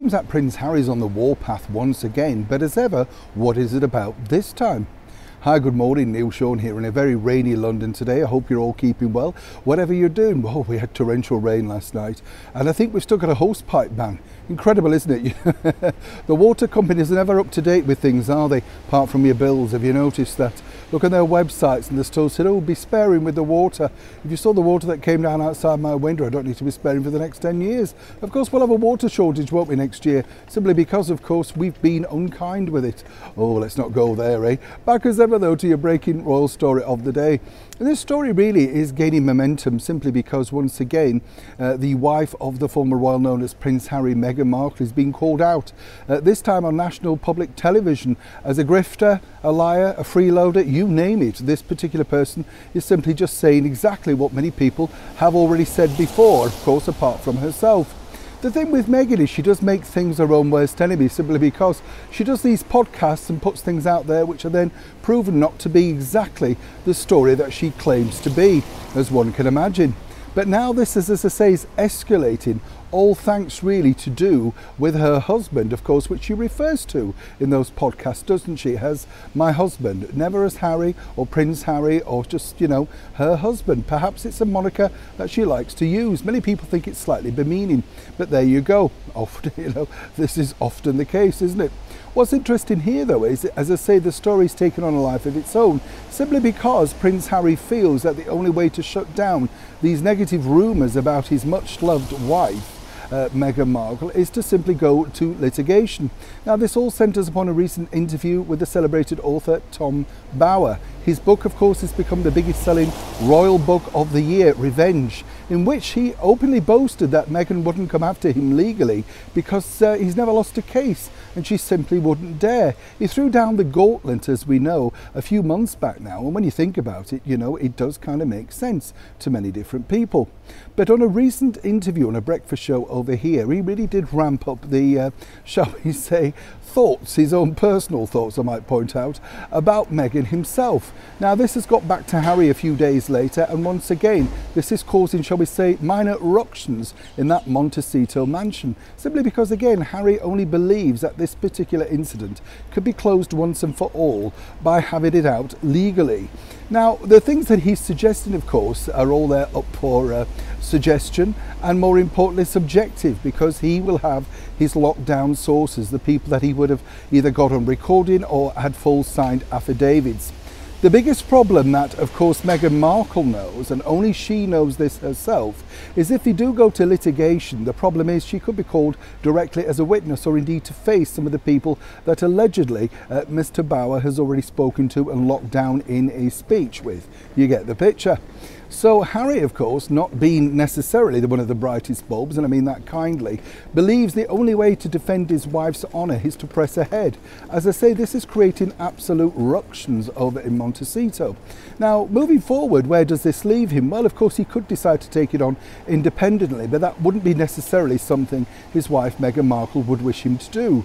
seems that Prince Harry's on the warpath once again, but as ever, what is it about this time? Hi, good morning, Neil Sean here in a very rainy London today. I hope you're all keeping well. Whatever you're doing, well, we had torrential rain last night and I think we've still got a hosepipe ban. Incredible, isn't it? The water companies are never up to date with things, are they? Apart from your bills, have you noticed that? Look at their websites and they're still said, oh, be sparing with the water. If you saw the water that came down outside my window, I don't need to be sparing for the next 10 years. Of course, we'll have a water shortage, won't we, next year? Simply because, of course, we've been unkind with it. Oh, let's not go there, eh? Back as ever, though, to your breaking royal story of the day. And this story really is gaining momentum simply because, once again, the wife of the former royal known as Prince Harry, Meghan Markle, is being called out, this time on national public television, as a grifter, a liar, a freeloader, you name it. This particular person is simply just saying exactly what many people have already said before, of course, apart from herself. The thing with Meghan is she does make things her own worst enemy simply because she does these podcasts and puts things out there which are then proven not to be exactly the story that she claims to be, as one can imagine. But now this is, as I say, is escalating, all thanks really to do with her husband, of course, which she refers to in those podcasts, doesn't she, as my husband, never as Harry or Prince Harry or just, you know, her husband. Perhaps it's a moniker that she likes to use. Many people think it's slightly demeaning, but there you go. Often, you know, this is often the case, isn't it? What's interesting here, though, is, as I say, the story's taken on a life of its own, simply because Prince Harry feels that the only way to shut down these negative rumours about his much-loved wife, Meghan Markle, is to simply go to litigation. Now, this all centres upon a recent interview with the celebrated author Tom Bower. His book, of course, has become the biggest selling royal book of the year, Revenge, in which he openly boasted that Meghan wouldn't come after him legally because he's never lost a case and she simply wouldn't dare. He threw down the gauntlet, as we know, a few months back now, and when you think about it, you know, it does kind of make sense to many different people. But on a recent interview on a breakfast show over here, he really did ramp up the, shall we say, thoughts, his own personal thoughts, I might point out, about Meghan himself. Now, this has got back to Harry a few days later, and once again, this is causing, shall we say, minor ructions in that Montecito mansion, simply because, again, Harry only believes that this particular incident could be closed once and for all by having it out legally. Now, the things that he's suggesting, of course, are all there up for suggestion and, more importantly, subjective, because he will have his lockdown sources, the people that he would have either got on recording or had full signed affidavits. The biggest problem that, of course, Meghan Markle knows, and only she knows this herself, is if they do go to litigation, the problem is she could be called directly as a witness or indeed to face some of the people that allegedly Mr. Bower has already spoken to and locked down in a speech with. You get the picture. So Harry, of course, not being necessarily one of the brightest bulbs, and I mean that kindly, believes the only way to defend his wife's honour is to press ahead. As I say, this is creating absolute ructions over in Montecito. Now, moving forward, where does this leave him? Well, of course, he could decide to take it on independently, but that wouldn't be necessarily something his wife, Meghan Markle, would wish him to do.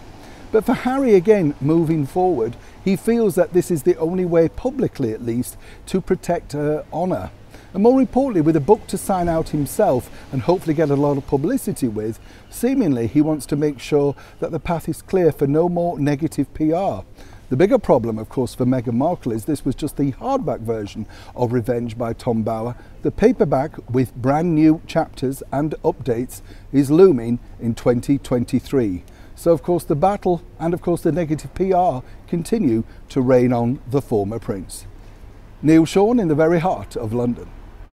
But for Harry, again, moving forward, he feels that this is the only way, publicly at least, to protect her honour. And more importantly, with a book to sign out himself and hopefully get a lot of publicity with, seemingly he wants to make sure that the path is clear for no more negative PR. The bigger problem, of course, for Meghan Markle is this was just the hardback version of Revenge by Tom Bower. The paperback with brand new chapters and updates is looming in 2023. So, of course, the battle and, of course, the negative PR continue to reign on the former prince. Neil Sean in the very heart of London.